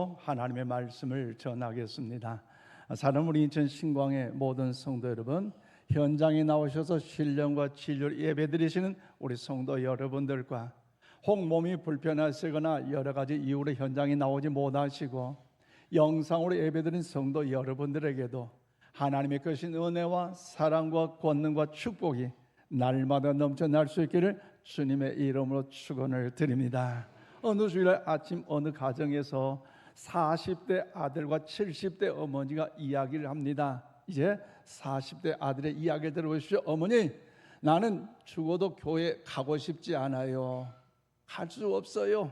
하나님의 말씀을 전하겠습니다. 사랑하는 우리 인천 신광의 모든 성도 여러분, 현장에 나오셔서 신령과 진료를 예배드리시는 우리 성도 여러분들과 혹 몸이 불편하시거나 여러 가지 이유로 현장에 나오지 못하시고 영상으로 예배드린 성도 여러분들에게도 하나님의 크신 은혜와 사랑과 권능과 축복이 날마다 넘쳐날 수 있기를 주님의 이름으로 축원을 드립니다. 어느 주일 아침 어느 가정에서 40대 아들과 70대 어머니가 이야기를 합니다. 이제 40대 아들의 이야기를 들어보십시오. 어머니, 나는 죽어도 교회 가고 싶지 않아요. 갈 수 없어요.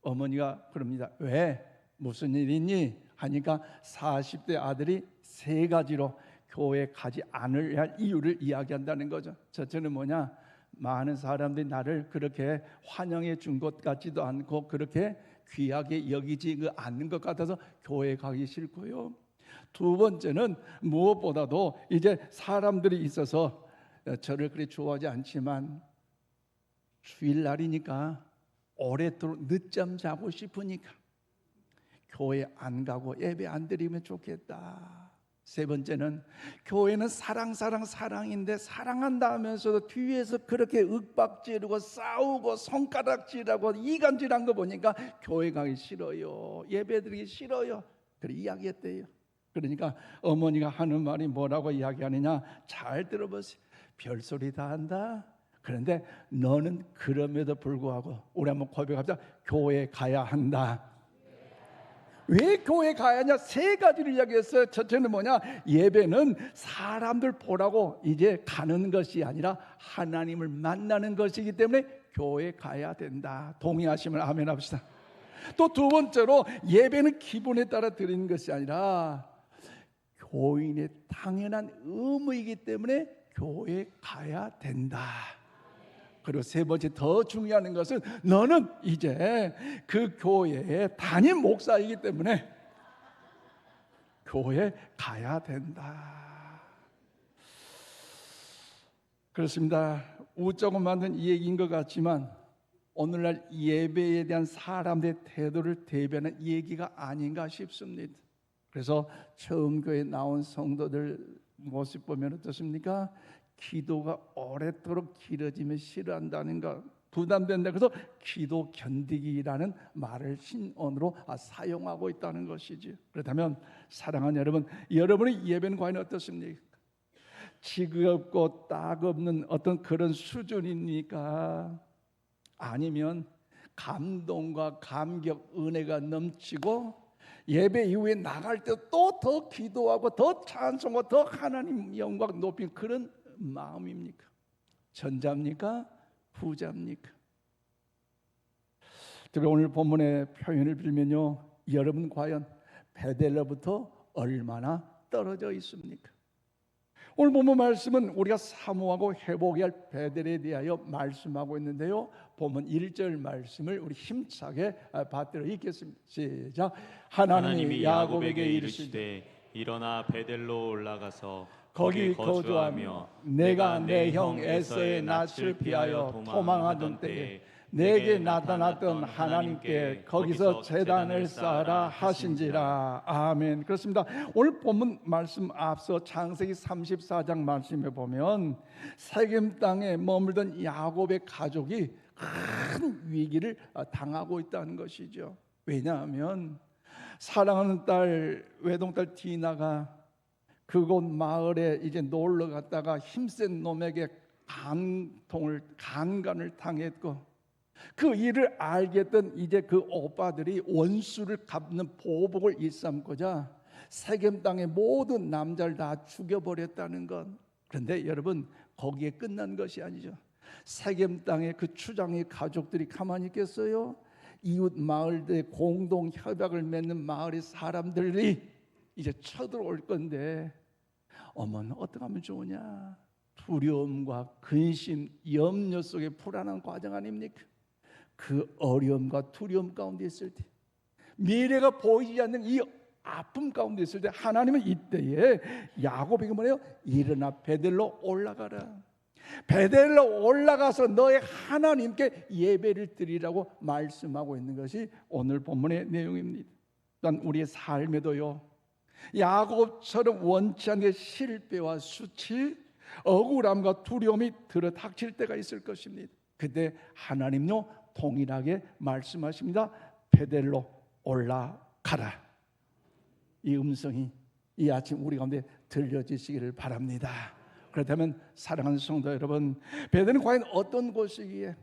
어머니가 그럽니다. 왜? 무슨 일 있니? 하니까 40대 아들이 세 가지로 교회 가지 않을 이유를 이야기한다는 거죠. 첫째는 뭐냐? 많은 사람들이 나를 그렇게 환영해 준 것 같지도 않고 그렇게 귀하게 여기지 않는 것 같아서 교회 가기 싫고요. 두 번째는 무엇보다도 이제 사람들이 있어서 저를 그리 좋아하지 않지만 주일날이니까 오랫도록 늦잠 자고 싶으니까 교회 안 가고 예배 안 드리면 좋겠다. 세 번째는 교회는 사랑인데 사랑한다 하면서도 뒤에서 그렇게 윽박지르고 싸우고 손가락질하고 이간질한 거 보니까 교회 가기 싫어요. 예배드리기 싫어요. 그렇게 이야기했대요. 그러니까 어머니가 하는 말이 뭐라고 이야기하느냐, 잘 들어보세요. 별소리 다 한다. 그런데 너는 그럼에도 불구하고 우리 한번 고백합시다. 교회 가야 한다. 왜 교회 가야 하냐? 세 가지를 이야기했어요. 첫째는 뭐냐? 예배는 사람들 보라고 이제 가는 것이 아니라 하나님을 만나는 것이기 때문에 교회 가야 된다. 동의하시면 아멘 합시다. 또 두 번째로 예배는 기본에 따라 드리는 것이 아니라 교인의 당연한 의무이기 때문에 교회 가야 된다. 그리고 세 번째 더 중요한 것은 너는 이제 그 교회의 담임 목사이기 때문에 교회 가야 된다. 그렇습니다. 우적은 만든 이 얘기인 것 같지만 오늘날 예배에 대한 사람들의 태도를 대변하는 얘기가 아닌가 싶습니다. 그래서 처음 교회에 나온 성도들 모습 보면 어떻습니까? 기도가 오랫도록 길어지면 싫어한다는 것, 부담된다. 그래서 기도 견디기라는 말을 신언으로 사용하고 있다는 것이지. 그렇다면 사랑하는 여러분, 여러분의 예배는 과연 어떻습니까? 지겹고 딱 없는 어떤 그런 수준입니까? 아니면 감동과 감격, 은혜가 넘치고 예배 이후에 나갈 때 또 더 기도하고 더 찬송하고 더 하나님 영광 높인 그런 마음입니까? 전자입니까? 후자입니까? 제가 오늘 본문의 표현을 빌면요, 여러분 과연 베델로부터 얼마나 떨어져 있습니까? 오늘 본문 말씀은 우리가 사모하고 회복해야 할 베델에 대하여 말씀하고 있는데요, 본문 1절 말씀을 우리 힘차게 받들어 읽겠습니다. 시작. 하나님이 야곱에게 이르시되 일어나 베델로 올라가서 거기 거주하며 내가 내 형 에서의 낯을 피하여 도망하던 때에 내게 나타났던 하나님께 거기서 제단을 쌓아라 하신지라. 아멘. 그렇습니다. 오늘 본문 말씀 앞서 창세기 34장 말씀에 보면 세겜 땅에 머물던 야곱의 가족이 큰 위기를 당하고 있다는 것이죠. 왜냐하면 사랑하는 딸, 외동딸 디나가 그곳 마을에 이제 놀러 갔다가 힘센 놈에게 간간을 당했고, 그 일을 알겠던 이제 그 오빠들이 원수를 갚는 보복을 일삼고자 세겜 땅의 모든 남자를 다 죽여버렸다는 것. 그런데 여러분, 거기에 끝난 것이 아니죠. 세겜 땅의 그 추장의 가족들이 가만히 있겠어요? 이웃 마을들의 공동 협약을 맺는 마을의 사람들이 이제 쳐들어올 건데, 어머는 어떻게 하면 좋으냐? 두려움과 근심, 염려 속에 불안한 과정 아닙니까? 그 어려움과 두려움 가운데 있을 때, 미래가 보이지 않는 이 아픔 가운데 있을 때 하나님은 이때에 야곱에게 뭐래요? 일어나 베델로 올라가라. 베델로 올라가서 너의 하나님께 예배를 드리라고 말씀하고 있는 것이 오늘 본문의 내용입니다. 또한 우리의 삶에도요, 야곱처럼 원치 않게 실패와 수치, 억울함과 두려움이 들어닥칠 때가 있을 것입니다. 그때 하나님요 동일하게 말씀하십니다. 베델로 올라가라. 이 음성이 이 아침 우리 가운데 들려지시기를 바랍니다. 그렇다면 사랑하는 성도 여러분, 베델은 과연 어떤 곳이기에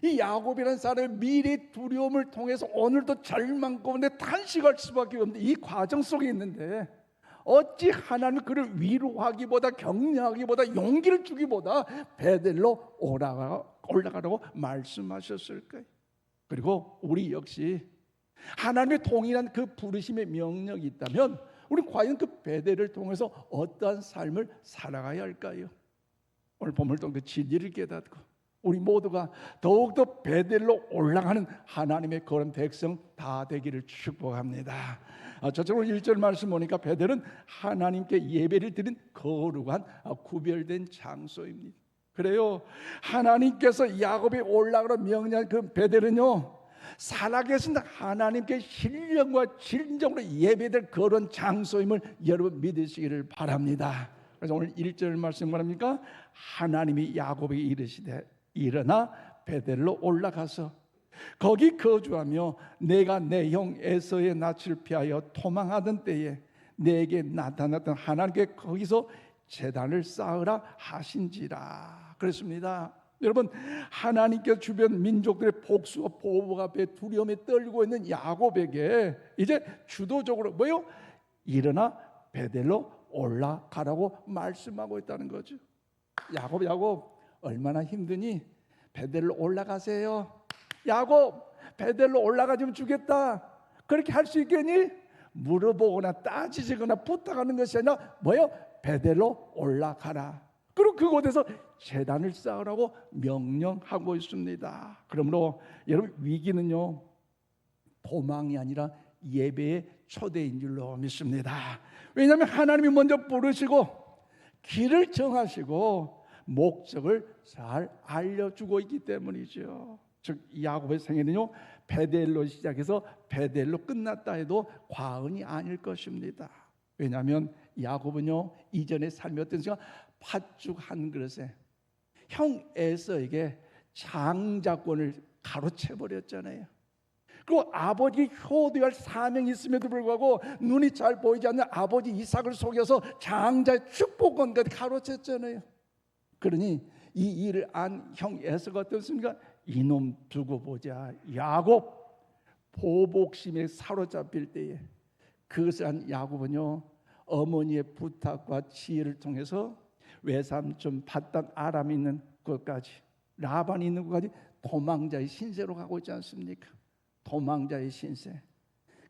이 야곱이라는 사람의 미래 두려움을 통해서 오늘도 절망 가운데 탄식할 수밖에 없는 이 과정 속에 있는데, 어찌 하나님은 그를 위로하기보다 격려하기보다 용기를 주기보다 베델로 올라가라고 말씀하셨을까요? 그리고 우리 역시 하나님의 동일한 그 부르심의 명령이 있다면 우리 과연 그 베델을 통해서 어떠한 삶을 살아가야 할까요? 오늘 본문을 통해 그 진리를 깨닫고 우리 모두가 더욱더 베델로 올라가는 하나님의 거룩한 백성 다 되기를 축복합니다. 저처럼 1절 말씀 보니까 베델은 하나님께 예배를 드린 거룩한 구별된 장소입니다. 그래요, 하나님께서 야곱이 올라가라 명령한 그 베델은요, 살아계신 하나님께 신령과 진정으로 예배될 그런 장소임을 여러분 믿으시기를 바랍니다. 그래서 오늘 1절 말씀 뭐랍니까? 하나님이 야곱에게 이르시되 일어나 베델로 올라가서 거기 거주하며 내가 내 형 에서의 낯을 피하여 도망하던 때에 내게 나타났던 하나님께 거기서 제단을 쌓으라 하신지라. 그렇습니다. 여러분, 하나님께 주변 민족들의 복수와 보복 앞에 두려움에 떨고 있는 야곱에게 이제 주도적으로 뭐요? 일어나 베델로 올라가라고 말씀하고 있다는 거죠. 야곱 얼마나 힘드니? 베델로 올라가세요. 야곱, 베델로 올라가지면 주겠다. 그렇게 할 수 있겠니? 물어보거나 따지거나 부탁하는 것이 아니라 뭐요? 베델로 올라가라. 그리고 그곳에서 제단을 쌓으라고 명령하고 있습니다. 그러므로 여러분, 위기는요 도망이 아니라 예배의 초대인 줄로 믿습니다. 왜냐하면 하나님이 먼저 부르시고 길을 정하시고 목적을 잘 알려주고 있기 때문이죠. 즉 야곱의 생애는요 베델로 시작해서 베델로 끝났다 해도 과언이 아닐 것입니다. 왜냐하면 야곱은요 이전의 삶이 어땠습니까? 팥죽 한 그릇에 형 에서에게 장자권을 가로채버렸잖아요. 그리고 아버지 효도할 사명이 있음에도 불구하고 눈이 잘 보이지 않는 아버지 이삭을 속여서 장자의 축복권까지 가로챘잖아요. 그러니 이 일을 안 형 에서가 어떻습니까? 이놈 두고 보자. 야곱 보복심에 사로잡힐 때에 그것을 한 야곱은요 어머니의 부탁과 지혜를 통해서 외삼촌 밧단 아람이 있는 곳까지, 라반이 있는 곳까지 도망자의 신세로 가고 있지 않습니까? 도망자의 신세.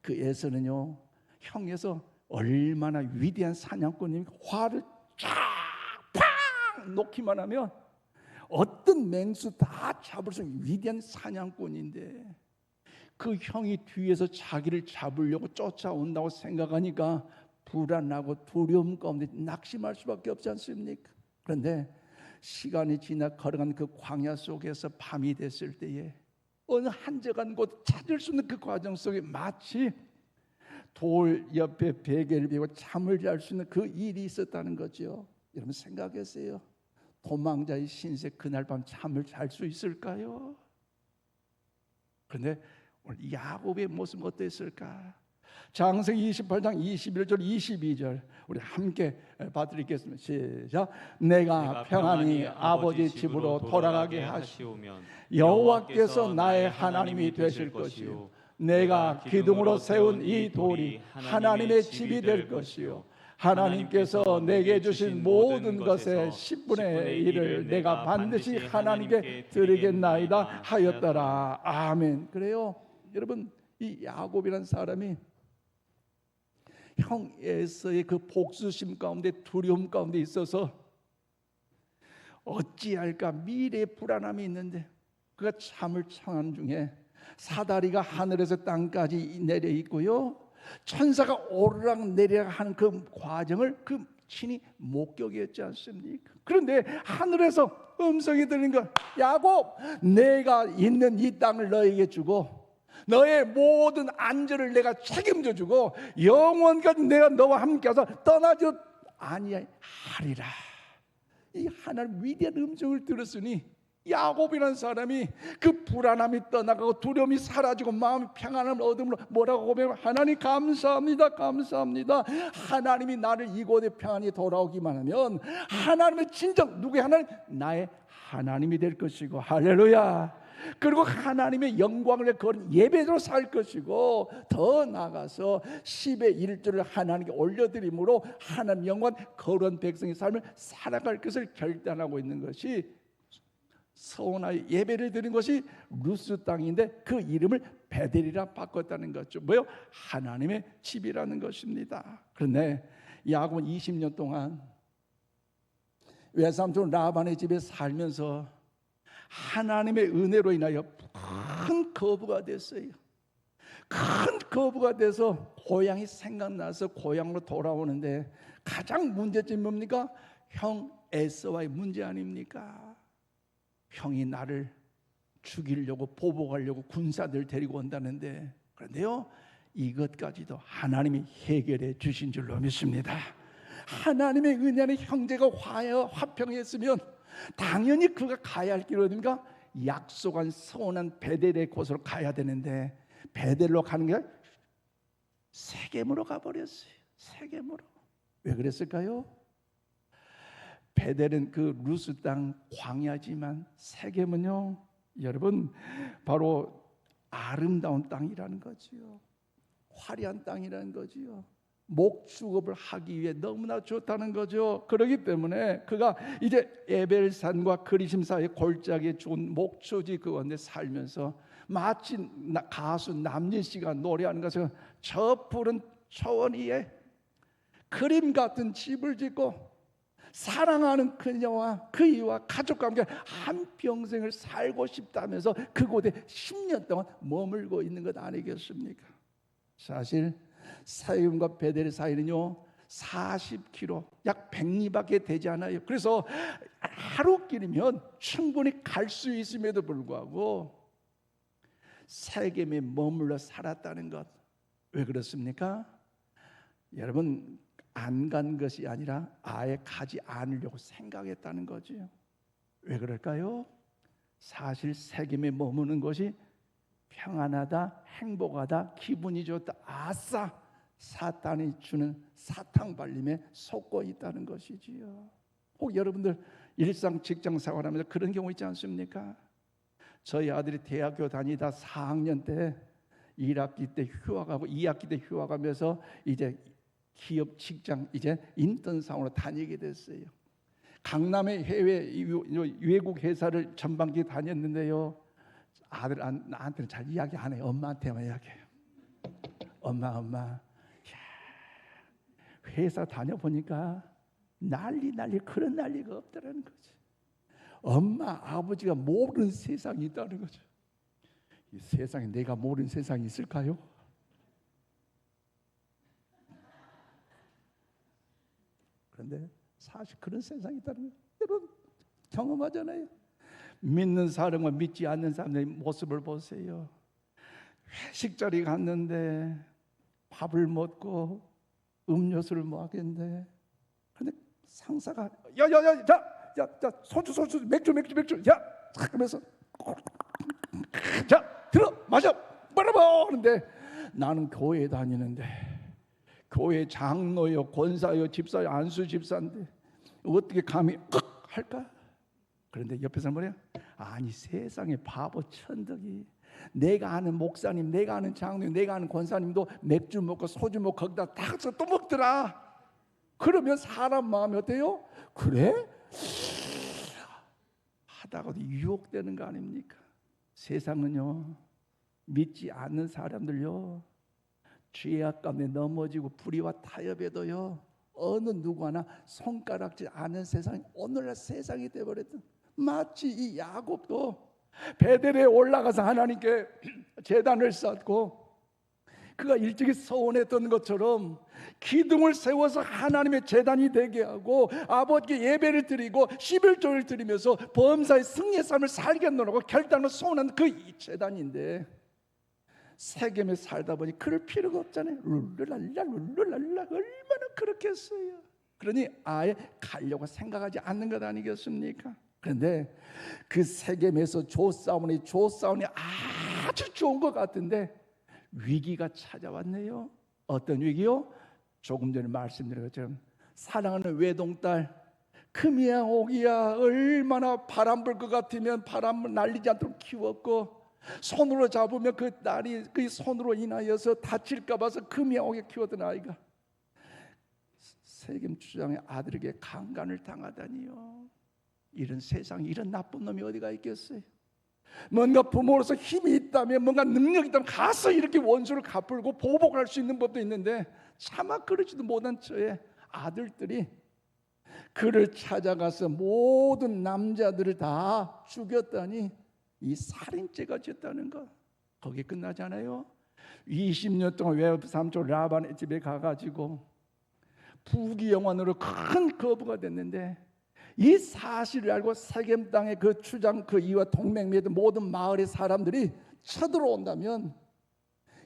그 에서는요 형에서 얼마나 위대한 사냥꾼입니까? 활을 쫙 놓기만 하면 어떤 맹수 다 잡을 수 있는 위대한 사냥꾼인데, 그 형이 뒤에서 자기를 잡으려고 쫓아온다고 생각하니까 불안하고 두려움 가운데 낙심할 수밖에 없지 않습니까? 그런데 시간이 지나 걸어간 그 광야 속에서 밤이 됐을 때에 어느 한적한 곳 찾을 수 있는 그 과정 속에 마치 돌 옆에 베개를 베고 잠을 잘 수 있는 그 일이 있었다는 거죠. 여러분 생각하세요. 도망자의 신세 그날 밤 잠을 잘 수 있을까요? 그런데 오늘 야곱의 모습은 어땠을까? 장세기 28장 21절 22절 우리 함께 봐드리겠습니다. 시작. 내가 평안히 아버지 집으로 돌아가게 하시오면 여호와께서 나의 하나님이 되실 것이요 내가 기둥으로 세운 이 돌이 하나님의 집이 될 것이요 하나님께서 내게 주신 모든 것의 10분의 1을 내가 반드시 하나님께 드리겠나이다 하였더라. 아멘. 그래요 여러분, 이 야곱이라는 사람이 형 에서의 그 복수심 가운데 두려움 가운데 있어서 어찌할까 미래의 불안함이 있는데 그가 잠을 청한 중에 사다리가 하늘에서 땅까지 내려 있고요 천사가 오르락 내리락 하는 그 과정을 그 친히 목격했지 않습니까? 그런데 하늘에서 음성이 들린 거, 야곱 내가 있는 이 땅을 너에게 주고 너의 모든 안전을 내가 책임져 주고 영원까지 내가 너와 함께해서 떠나지 아니하리라. 이 하나님 위대한 음성을 들었으니 야곱이라는 사람이 그 불안함이 떠나가고 두려움이 사라지고 마음이 평안함을 얻음으로 뭐라고 고백하면 하나님 감사합니다, 감사합니다. 하나님이 나를 이곳에 평안히 돌아오기만 하면 하나님의 진정 누구의 하나님? 나의 하나님이 될 것이고 할렐루야. 그리고 하나님의 영광을 거는 예배로 살 것이고 더 나아가서 10의 1조를 하나님께 올려드림으로 하나님 영광 거룩한 백성의 삶을 살아갈 것을 결단하고 있는 것이 서원하여 예배를 드린 것이 루스 땅인데 그 이름을 베델이라 바꿨다는 거죠. 뭐요? 하나님의 집이라는 것입니다. 그런데 야곱은 20년 동안 외삼촌 라반의 집에 살면서 하나님의 은혜로 인하여 큰 거부가 됐어요. 큰 거부가 돼서 고향이 생각나서 고향으로 돌아오는데 가장 문제점이 뭡니까? 형 에서와의 문제 아닙니까? 형이 나를 죽이려고 보복하려고 군사들 데리고 온다는데, 그런데요 이것까지도 하나님이 해결해 주신 줄로 믿습니다. 하나님의 은혜 안에 형제가 화평했으면 당연히 그가 가야 할 길은 어디입니까? 약속한 서원한 베델의 곳으로 가야 되는데 베델로 가는 게 세겜으로 가버렸어요. 세겜으로. 왜 그랬을까요? 베델은 그 루스 땅 광야지만 세겜은요 여러분 바로 아름다운 땅이라는 거지요. 화려한 땅이라는 거지요. 목축업을 하기 위해 너무나 좋다는 거죠. 그렇기 때문에 그가 이제 에벨산과 그리심 사이의 골짜기에 좋은 목초지 그건데 살면서 마치 가수 남진 씨가 노래하는 것은 저 푸른 초원 위에 그림 같은 집을 짓고 사랑하는 그녀와 그이와 가족과 함께 한평생을 살고 싶다면서 그곳에 10년 동안 머물고 있는 것 아니겠습니까? 사실 세겜과 베델의 사이는요 40km 약 100리밖에 되지 않아요. 그래서 하루길이면 충분히 갈 수 있음에도 불구하고 세겜에 머물러 살았다는 것, 왜 그렇습니까? 여러분 안 간 것이 아니라 아예 가지 않으려고 생각했다는 거지요. 왜 그럴까요? 사실 세겜에 머무는 것이 평안하다, 행복하다, 기분이 좋다, 아싸, 사탄이 주는 사탕발림에 속고 있다는 것이지요. 혹 여러분들 일상 직장 생활하면서 그런 경우 있지 않습니까? 저희 아들이 대학교 다니다 4학년 때 1학기 때 휴학하고 2학기 때 휴학하면서 이제 기업 직장 이제 인턴상으로 다니게 됐어요. 강남의 해외 외국 회사를 전반기 다녔는데요. 아들 나한테는 잘 이야기 안 해요. 엄마한테만 이야기해요. 엄마 회사 다녀보니까 난리 그런 난리가 없다라는 거지. 엄마 아버지가 모르는 세상이 있다는 거죠. 이 세상에 내가 모르는 세상이 있을까요? 그런데 사실 그런 세상이 있다는 거예요. 여러분 경험하잖아요. 믿는 사람과 믿지 않는 사람의 모습을 보세요. 회식 자리 갔는데 밥을 먹고 음료수를 먹겠는데, 그런데 상사가 자 소주 맥주 야 하면서 자 들어 마셔 뭐라고 하는데, 나는 교회 다니는데 교회 장로요 권사요 집사요 안수 집사인데 어떻게 감히 할까? 그런데 옆에서 뭐래요? 아니 세상에 바보 천덕이, 내가 아는 목사님, 내가 아는 장로님, 내가 아는 권사님도 맥주 먹고 소주 먹고 거기다 다 같이 또 먹더라. 그러면 사람 마음이 어때요? 그래? 하다가도 유혹되는 거 아닙니까? 세상은요 믿지 않는 사람들요 죄악 가운데 넘어지고 불의와 타협에도요 어느 누구 하나 손가락질 않은 세상이 오늘날 세상이 되어버렸던, 마치 이 야곱도 베델에 올라가서 하나님께 제단을 쌓고 그가 일찍이 서원했던 것처럼 기둥을 세워서 하나님의 제단이 되게 하고 아버지께 예배를 드리고 11조를 드리면서 범사의 승리의 삶을 살게 하려고 결단을 소원한 그 제단인데, 세겜에 살다 보니 그럴 필요가 없잖아요. 룰루랄라 룰루랄라 얼마나 그렇게 했어요. 그러니 아예 가려고 생각하지 않는 것 아니겠습니까? 그런데 그 세겜에서 조사원이 아주 좋은 것 같은데 위기가 찾아왔네요. 어떤 위기요? 조금 전에 말씀드린 것처럼 사랑하는 외동딸 금이야 옥이야 얼마나 바람 불 것 같으면 바람을 날리지 않도록 키웠고 손으로 잡으면 그 딸이 그 손으로 인하여서 다칠까 봐서 금이야 옥에 키웠던 아이가 세겜 주장의 아들에게 강간을 당하다니요. 이런 세상에 이런 나쁜 놈이 어디가 있겠어요? 뭔가 부모로서 힘이 있다면 뭔가 능력이 있다면 가서 이렇게 원수를 갚을고 보복할 수 있는 법도 있는데 차마 그러지도 못한 저의 아들들이 그를 찾아가서 모든 남자들을 다 죽였다니 이 살인죄가 됐다는 것. 거기에 끝나지 않아요. 20년 동안 외삼촌 라반의 집에 가가지고 부귀영화로 큰 거부가 됐는데 이 사실을 알고 세겜 땅의 그 추장 그 이와 동맹매들 모든 마을의 사람들이 쳐들어온다면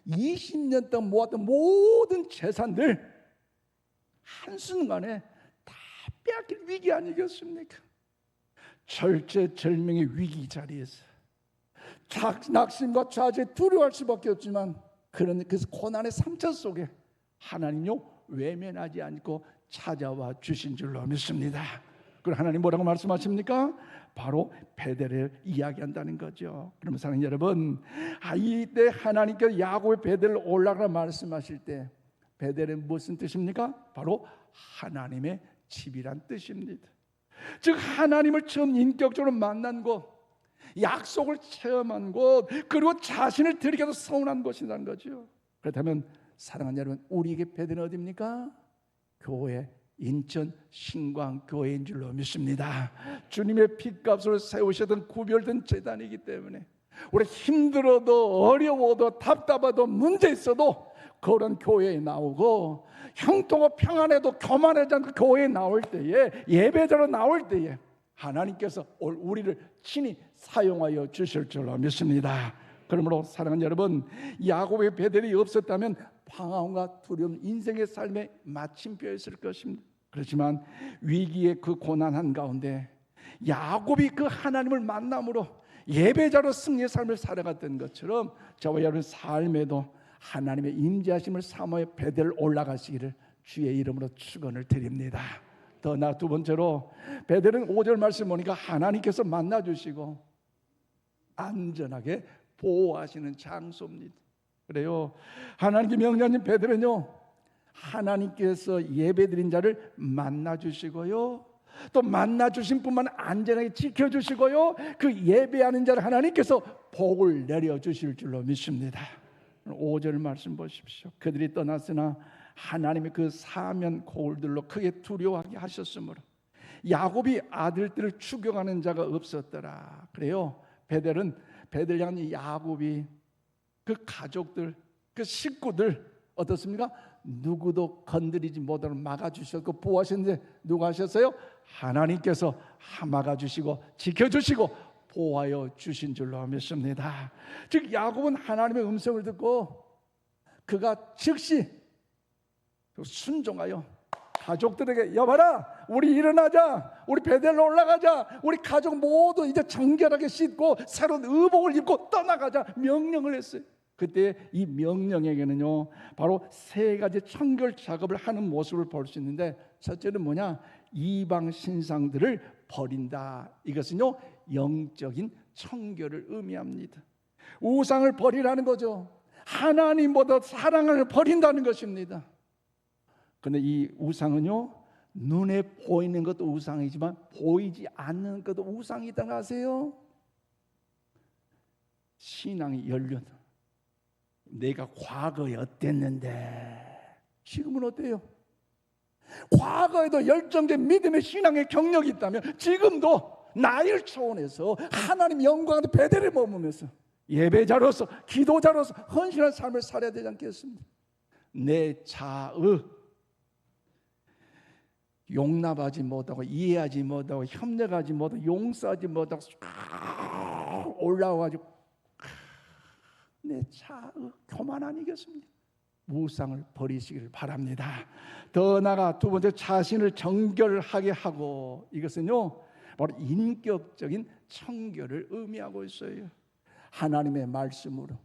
20년 동안 모았던 모든 재산들 한순간에 다 빼앗길 위기 아니겠습니까? 절체절명의 위기 자리에서 낙심과 좌절에 두려워할 수밖에 없지만 그런 그 고난의 상처 속에 하나님요 외면하지 않고 찾아와 주신 줄로 믿습니다. 그리고 하나님 뭐라고 말씀하십니까? 바로 베델을 이야기한다는 거죠. 그러면 사랑하는 여러분, 이때 하나님께서 야곱의 베델을 올라가라 말씀하실 때 베델은 무슨 뜻입니까? 바로 하나님의 집이란 뜻입니다. 즉 하나님을 처음 인격적으로 만난 곳, 약속을 체험한 곳, 그리고 자신을 드리게도 서운한 곳이라는 거죠. 그렇다면 사랑하는 여러분, 우리에게 베델은 어디입니까? 교회, 인천 신광교회인 줄로 믿습니다. 주님의 핏값으로 세우셨던 구별된 제단이기 때문에 우리 힘들어도 어려워도 답답해도 문제 있어도 그런 교회에 나오고 형통하고 평안해도 교만하지 않고 교회에 나올 때에 예배자로 나올 때에 하나님께서 우리를 친히 사용하여 주실 줄로 믿습니다. 그러므로 사랑하는 여러분, 야곱의 베델이 없었다면 방황과 두려움, 인생의 삶의 마침표였을 것입니다. 그렇지만 위기의 그 고난한 가운데 야곱이 그 하나님을 만남으로 예배자로 승리의 삶을 살아갔던 것처럼 저와 여러분 삶에도 하나님의 임재하심을 사모해 베델 올라가시기를 주의 이름으로 축원을 드립니다. 더 나아 두 번째로 베델은 5절 말씀 보니까 하나님께서 만나주시고 안전하게 보호하시는 장소입니다. 그래요. 하나님께 명령하신 베델은요, 하나님께서 예배드린 자를 만나주시고요, 또 만나주신 뿐만 안전하게 지켜주시고요, 그 예배하는 자를 하나님께서 복을 내려주실 줄로 믿습니다. 5절 말씀 보십시오. 그들이 떠났으나 하나님의 그 사면 고울들로 크게 두려워하게 하셨으므로 야곱이 아들들을 추격하는 자가 없었더라. 그래요. 베델 향한 야곱이 그 가족들, 그 식구들 어떻습니까? 누구도 건드리지 못하도록 막아주셨고 보호하셨는데 누가 하셨어요? 하나님께서 막아주시고 지켜주시고 보호하여 주신 줄로 믿습니다. 즉 야곱은 하나님의 음성을 듣고 그가 즉시 순종하여 가족들에게 여봐라, 우리 일어나자, 우리 베델로 올라가자, 우리 가족 모두 이제 정결하게 씻고 새로운 의복을 입고 떠나가자 명령을 했어요. 그때 이 명령에게는요 바로 세 가지 청결 작업을 하는 모습을 볼 수 있는데, 첫째는 뭐냐? 이방 신상들을 버린다. 이것은요 영적인 청결을 의미합니다. 우상을 버리라는 거죠. 하나님보다 사랑을 버린다는 것입니다. 그런데 이 우상은요 눈에 보이는 것도 우상이지만 보이지 않는 것도 우상이 있다는 거 아세요? 신앙의 연륜, 내가 과거에 어땠는데 지금은 어때요? 과거에도 열정된 믿음의 신앙의 경력이 있다면 지금도 나이를 초월해서 하나님 영광의 베델에 머무면서 예배자로서 기도자로서 헌신한 삶을 살아야 되지 않겠습니까? 내 자의 용납하지 못하고 이해하지 못하고 협력하지 못하고 용서하지 못하고 올라와가지고 내 차 교만 아니겠습니까? 우상을 버리시기를 바랍니다. 더 나아가 두 번째, 자신을 정결하게 하고, 이것은요 바로 인격적인 청결을 의미하고 있어요. 하나님의 말씀으로,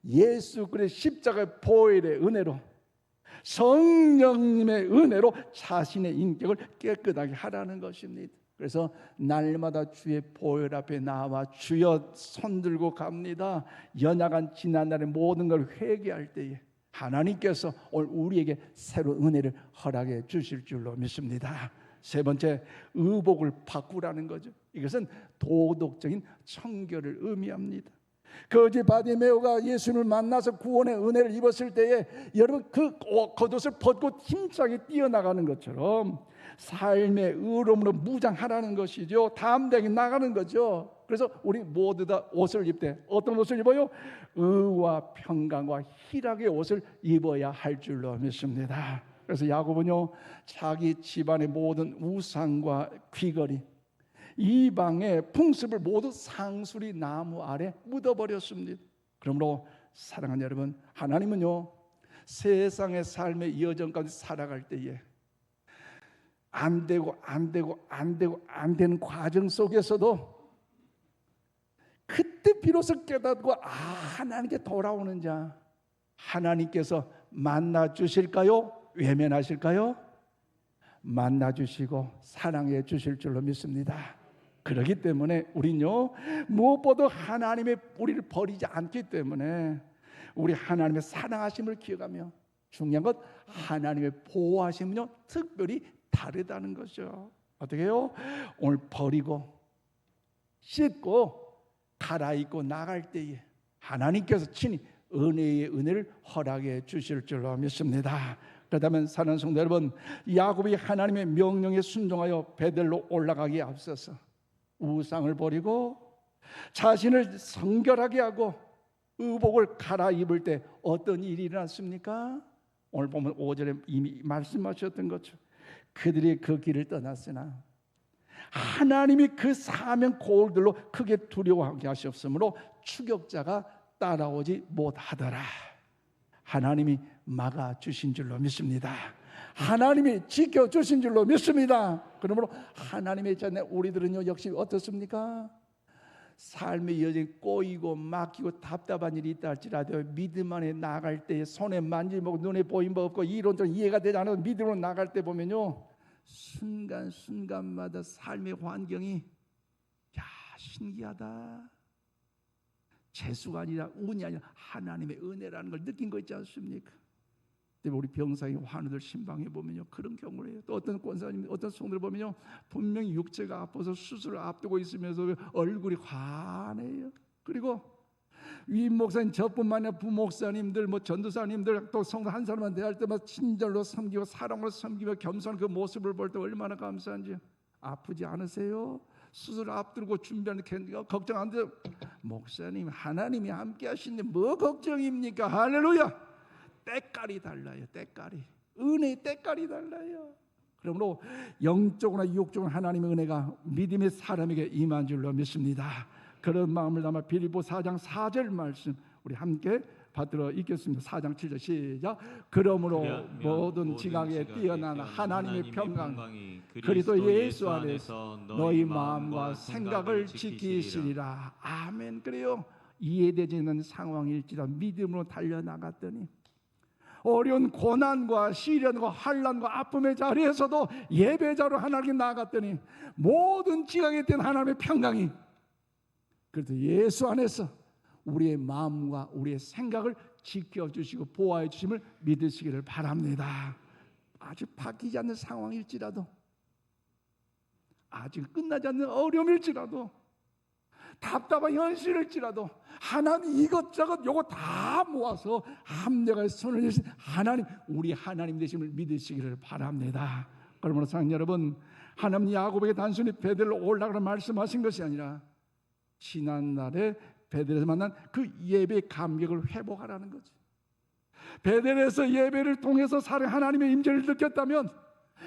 예수 그리스도의 십자가의 보혈의 은혜로, 성령님의 은혜로 자신의 인격을 깨끗하게 하라는 것입니다. 그래서 날마다 주의 보혈 앞에 나와 주여 손들고 갑니다. 연약한 지난날의 모든 걸 회개할 때에 하나님께서 오늘 우리에게 새로운 은혜를 허락해 주실 줄로 믿습니다. 세 번째, 의복을 바꾸라는 거죠. 이것은 도덕적인 청결을 의미합니다. 거지 바디메오가 예수님을 만나서 구원의 은혜를 입었을 때에 여러분 그 겉옷을 벗고 힘차게 뛰어나가는 것처럼 삶의 의로움으로 무장하라는 것이죠. 담대하게 나가는 거죠. 그래서 우리 모두 다 옷을 입을 때 어떤 옷을 입어요? 의와 평강과 희락의 옷을 입어야 할 줄로 믿습니다. 그래서 야곱은요, 자기 집안의 모든 우상과 귀걸이, 이방의 풍습을 모두 상수리 나무 아래 묻어버렸습니다. 그러므로 사랑하는 여러분, 하나님은요 세상의 삶의 여정 가운데 살아갈 때에 안 되는 과정 속에서도 그때 비로소 깨닫고 하나님께 돌아오는 자, 하나님께서 만나 주실까요? 외면하실까요? 만나 주시고 사랑해 주실 줄로 믿습니다. 그렇기 때문에 우리는요 무엇보다 하나님의 우리를 버리지 않기 때문에 우리 하나님의 사랑하심을 기억하며, 중요한 것 하나님의 보호하심은요 특별히 다르다는 거죠. 어떻게 해요? 오늘 버리고 씻고 갈아입고 나갈 때에 하나님께서 친히 은혜의 은혜를 허락해 주실 줄로 믿습니다. 그렇다면 사랑하는 성도 여러분, 야곱이 하나님의 명령에 순종하여 베델로 올라가기에 앞서서 우상을 버리고 자신을 성결하게 하고 의복을 갈아입을 때 어떤 일이 일어났습니까? 오늘 보면 5절에 이미 말씀하셨던 것처럼 그들이 그 길을 떠났으나 하나님이 그 사명 고울들로 크게 두려워하게 하셨으므로 추격자가 따라오지 못하더라. 하나님이 막아주신 줄로 믿습니다. 하나님이 지켜주신 줄로 믿습니다. 그러므로 하나님의 자녀 우리들은요 역시 어떻습니까? 삶의 여정이 꼬이고 막히고 답답한 일이 있다 할지라도 믿음 안에 나아갈 때 손에 만지고 눈에 보임 바 없고 이론적으로 이해가 되지 않아도 믿음으로 나아갈 때 보면요 순간순간마다 삶의 환경이 신기하다, 재수가 아니라 운이 아니라 하나님의 은혜라는 걸 느낀 거 있지 않습니까? 우리 병상의 환우들 신방에 보면요 그런 경우를 해요. 또 어떤 권사님, 어떤 성도들 보면요 분명히 육체가 아파서 수술을 앞두고 있으면서 얼굴이 환해요. 그리고 위임 목사님 저뿐만 아니라 부목사님들, 전도사님들, 또 성도 한 사람만 대할 때마다 친절로 섬기고 사랑으로 섬기며 겸손한 그 모습을 볼 때 얼마나 감사한지. 아프지 않으세요? 수술 앞두고 준비하는 걱정 안 돼요. 목사님 하나님이 함께 하시는데 뭐 걱정입니까? 할렐루야. 때깔이 달라요. 때깔이, 은혜의 때깔이 달라요. 그러므로 영적으로나 육적으로 하나님의 은혜가 믿음의 사람에게 임한 줄로 믿습니다. 그런 마음을 담아 빌립보 4장 4절 말씀 우리 함께 받들어 읽겠습니다. 4장 7절 시작. 그러므로 모든 지각에 뛰어난 하나님의 평강이 그리스도 예수 안에서 너희 마음과 생각을 지키시리라. 아멘. 그래요. 이해되지 않는 상황일지라도 믿음으로 달려나갔더니 어려운 고난과 시련과 환난과 아픔의 자리에서도 예배자로 하나님께 나아갔더니 모든 지각에 뛰어난 하나님의 평강이 그래서 예수 안에서 우리의 마음과 우리의 생각을 지켜주시고 보호해 주심을 믿으시기를 바랍니다. 아직 바뀌지 않는 상황일지라도, 아직 끝나지 않는 어려움일지라도, 답답한 현실일지라도 하나님 이것저것 요거 다 모아서 합력할 손을 내신 하나님, 우리 하나님 되심을 믿으시기를 바랍니다. 그러므로 사랑하는 여러분, 하나님 야곱에게 단순히 베델로 올라가라 말씀하신 것이 아니라 지난날에 베델에서 만난 그 예배의 감격을 회복하라는 거지. 베델에서 예배를 통해서 살아 하나님의 임재를 느꼈다면,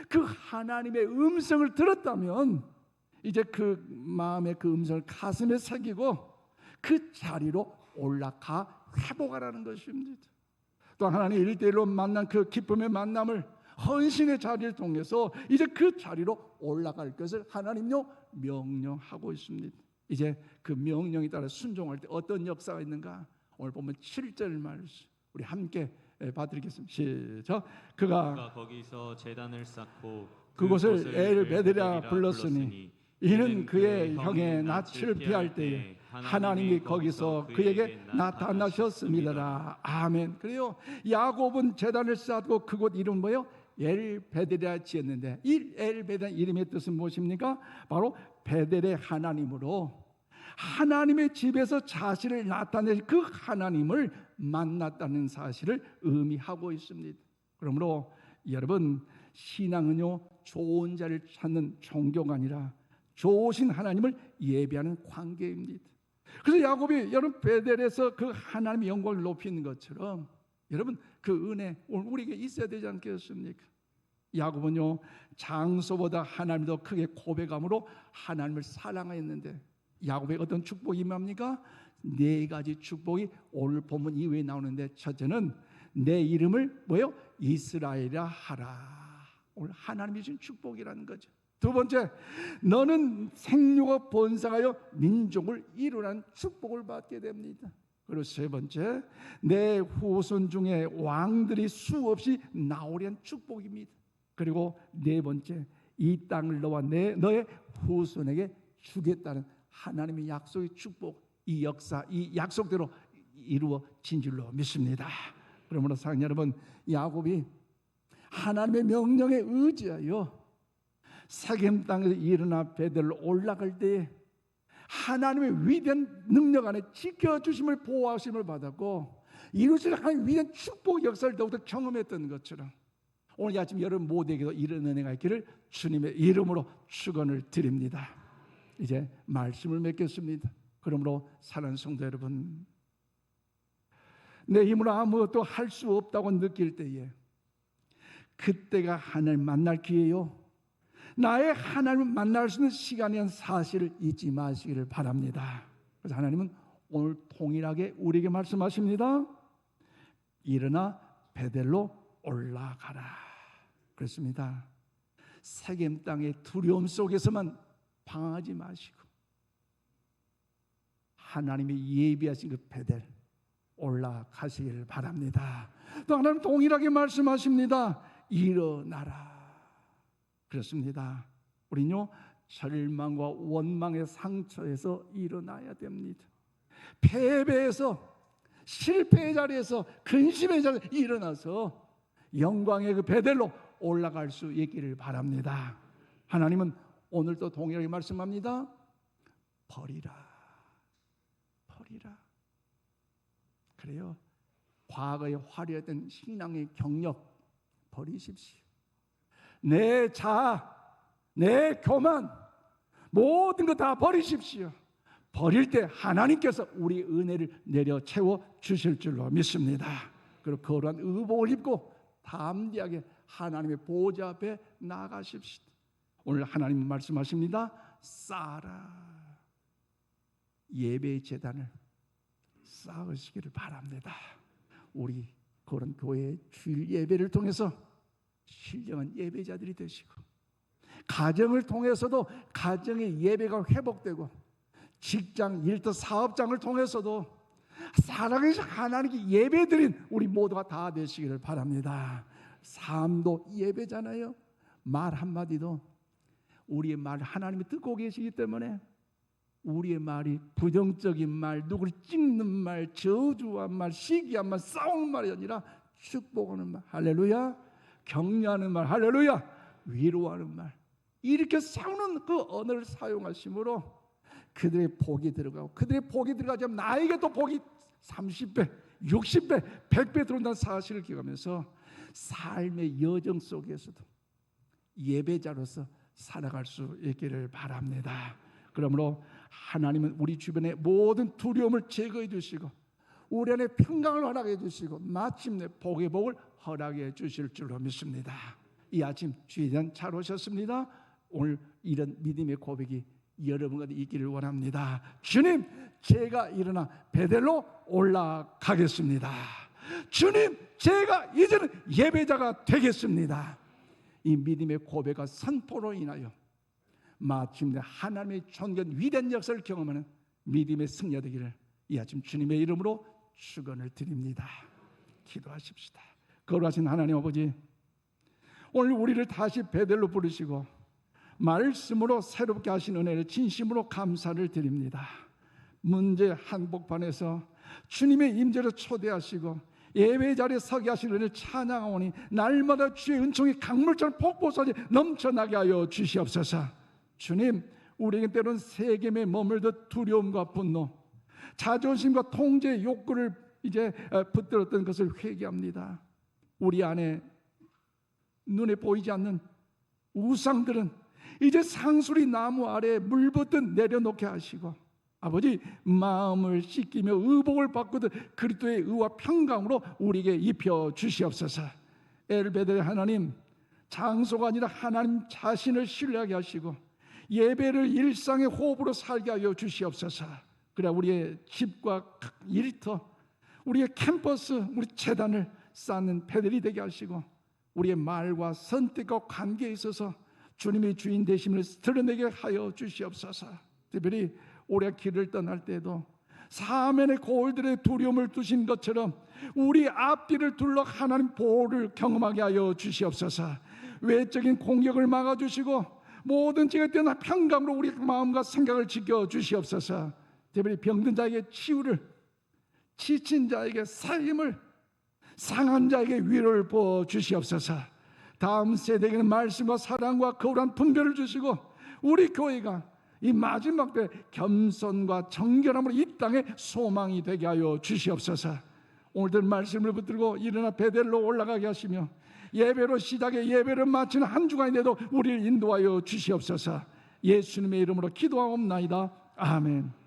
그 하나님의 음성을 들었다면 이제 그 마음의 그 음성을 가슴에 새기고 그 자리로 올라가 회복하라는 것입니다. 또 하나님 1대1로 만난 그 기쁨의 만남을 헌신의 자리를 통해서 이제 그 자리로 올라갈 것을 하나님요 명령하고 있습니다. 이제 그 명령에 따라 순종할 때 어떤 역사가 있는가? 오늘 보면 7절 말씀 우리 함께 봐드리겠습니다. 시작. 그가 거기서 제단을 쌓고 그곳을 엘베드라 불렀으니 이는 그의 형의 낯을 피할 때에 하나님이 거기서 그에게 나타나셨습니다. 아멘. 그래요. 야곱은 제단을 쌓고 그곳 이름 뭐예요? 엘베드라 지었는데 이 엘베드라 이름의 뜻은 무엇입니까? 바로 베델의 하나님으로 하나님의 집에서 자신을 나타낼 그 하나님을 만났다는 사실을 의미하고 있습니다. 그러므로 여러분 신앙은요 좋은 자를 찾는 종교가 아니라 좋으신 하나님을 예배하는 관계입니다. 그래서 야곱이 여러분 베델에서 그 하나님의 영광을 높이는 것처럼 여러분 그 은혜 오늘 우리에게 있어야 되지 않겠습니까? 야곱은요 장소보다 하나님을 더 크게 고백함으로 하나님을 사랑했는데 야곱의 어떤 축복이 임합니까? 4가지 축복이 오늘 본문 이후에 나오는데 첫째는 내 이름을 뭐요? 이스라엘이라 하라. 오늘 하나님이 주신 축복이라는 거죠. 두 번째, 너는 생육을 번성하여 민족을 이루라는 축복을 받게 됩니다. 그리고 세 번째, 내 후손 중에 왕들이 수없이 나오려는 축복입니다. 그리고 네 번째, 이 땅을 너와 너의 후손에게 주겠다는 하나님의 약속의 축복, 이 역사, 이 약속대로 이루어진 줄로 믿습니다. 그러므로 사랑하는 여러분, 야곱이 하나님의 명령에 의지하여 세겜 땅에서 일어나 베델로 올라갈 때에 하나님의 위대한 능력 안에 지켜주심을 보호하심을 받았고 이루실 하나님의 위대한 축복 역사를 더욱더 경험했던 것처럼 오늘 아침 여러분 모두에게도 이런 은혜가 있기를 주님의 이름으로 축원을 드립니다. 이제 말씀을 맺겠습니다. 그러므로 사랑하는 성도 여러분, 내 힘으로 아무것도 할 수 없다고 느낄 때에 그때가 하나님 만날 기회요, 나의 하나님을 만날 수 있는 시간이라는 사실을 잊지 마시기를 바랍니다. 그래서 하나님은 오늘 동일하게 우리에게 말씀하십니다. 일어나 베델로 올라가라. 그렇습니다. 세겜 땅의 두려움 속에서만 방황하지 마시고 하나님이 예비하신 그 베델 올라가시기를 바랍니다. 또 하나님 동일하게 말씀하십니다. 일어나라. 그렇습니다. 우리는요 절망과 원망의 상처에서 일어나야 됩니다. 패배에서 실패의 자리에서 근심의 자리에서 일어나서 영광의 그 베델로 올라갈 수 있기를 바랍니다. 하나님은 오늘도 동일하게 말씀합니다. 버리라. 그래요. 과거에 화려했던 신앙의 경력 버리십시오. 내 자아, 내 교만 모든 것 다 버리십시오. 버릴 때 하나님께서 우리 은혜를 내려 채워 주실 줄로 믿습니다. 그리고 거룩한 의복을 입고 담대하게 하나님의 보좌 앞에 나가십시오. 오늘 하나님 말씀하십니다. 쌓아라. 예배의 제단을 쌓으시기를 바랍니다. 우리 그런 교회의 주일 예배를 통해서 신령한 예배자들이 되시고 가정을 통해서도 가정의 예배가 회복되고 직장, 일터, 사업장을 통해서도 살아계신 하나님께 예배드린 우리 모두가 다 되시기를 바랍니다. 삶도 예배잖아요. 말 한마디도 우리의 말 하나님이 듣고 계시기 때문에 우리의 말이 부정적인 말, 누구를 찍는 말, 저주한 말, 시기한 말, 싸우는 말이 아니라 축복하는 말, 할렐루야, 격려하는 말, 할렐루야, 위로하는 말, 이렇게 싸우는 그 언어를 사용하심으로 그들의 복이 들어가고 그들의 복이 들어가자면 나에게도 복이 30배, 60배, 100배 들어온다는 사실을 기억하면서 삶의 여정 속에서도 예배자로서 살아갈 수 있기를 바랍니다. 그러므로 하나님은 우리 주변의 모든 두려움을 제거해 주시고 우리 안에 평강을 허락해 주시고 마침내 복의 복을 허락해 주실 줄로 믿습니다. 이 아침 주에 대한 잘 오셨습니다. 오늘 이런 믿음의 고백이 여러분과 있기를 원합니다. 주님, 제가 일어나 베델로 올라가겠습니다. 주님, 제가 이제는 예배자가 되겠습니다. 이 믿음의 고백과 선포로 인하여 마침내 하나님의 존귀한 위대한 역사를 경험하는 믿음의 승리가 되기를 이 아침 주님의 이름으로 축원을 드립니다. 기도하십시다. 거룩하신 하나님 아버지, 오늘 우리를 다시 베델로 부르시고 말씀으로 새롭게 하신 은혜를 진심으로 감사를 드립니다. 문제 한복판에서 주님의 임재를 초대하시고 예배 자리에 서게 하신 은혜를 찬양하오니 날마다 주의 은총이 강물처럼 폭포수같이 넘쳐나게 하여 주시옵소서. 주님, 우리에게 때로는 세겜에 머물던 두려움과 분노, 자존심과 통제의 욕구를 이제 붙들었던 것을 회개합니다. 우리 안에 눈에 보이지 않는 우상들은 이제 상수리 나무 아래에 물붓듯 내려놓게 하시고 아버지, 마음을 씻기며 의복을 바꾸듯 그리스도의 의와 평강으로 우리에게 입혀 주시옵소서. 엘베델 하나님, 장소가 아니라 하나님 자신을 신뢰하게 하시고 예배를 일상의 호흡으로 살게 하여 주시옵소서. 그래 우리의 집과 일터, 우리의 캠퍼스, 우리 재단을 쌓는 베델이 되게 하시고 우리의 말과 선택과 관계에 있어서 주님의 주인 되심을 드러내게 하여 주시옵소서. 특별히 올해 길을 떠날 때도 사면의 거울들의 두려움을 두신 것처럼 우리 앞뒤를 둘러 하나님 보호를 경험하게 하여 주시옵소서. 외적인 공격을 막아주시고 모든 죄가 뛰어나 평강으로 우리 마음과 생각을 지켜 주시옵소서. 특별히 병든 자에게 치유를, 지친 자에게 살림을, 상한 자에게 위로를 부어 주시옵소서. 다음 세대에게는 말씀과 사랑과 거울한 분별을 주시고 우리 교회가 이 마지막 때 겸손과 정결함으로 이 땅에 소망이 되게 하여 주시옵소서. 오늘들 말씀을 붙들고 일어나 베델로 올라가게 하시며 예배로 시작해 예배를 마치는 한 주간인데도 우리를 인도하여 주시옵소서. 예수님의 이름으로 기도하옵나이다. 아멘.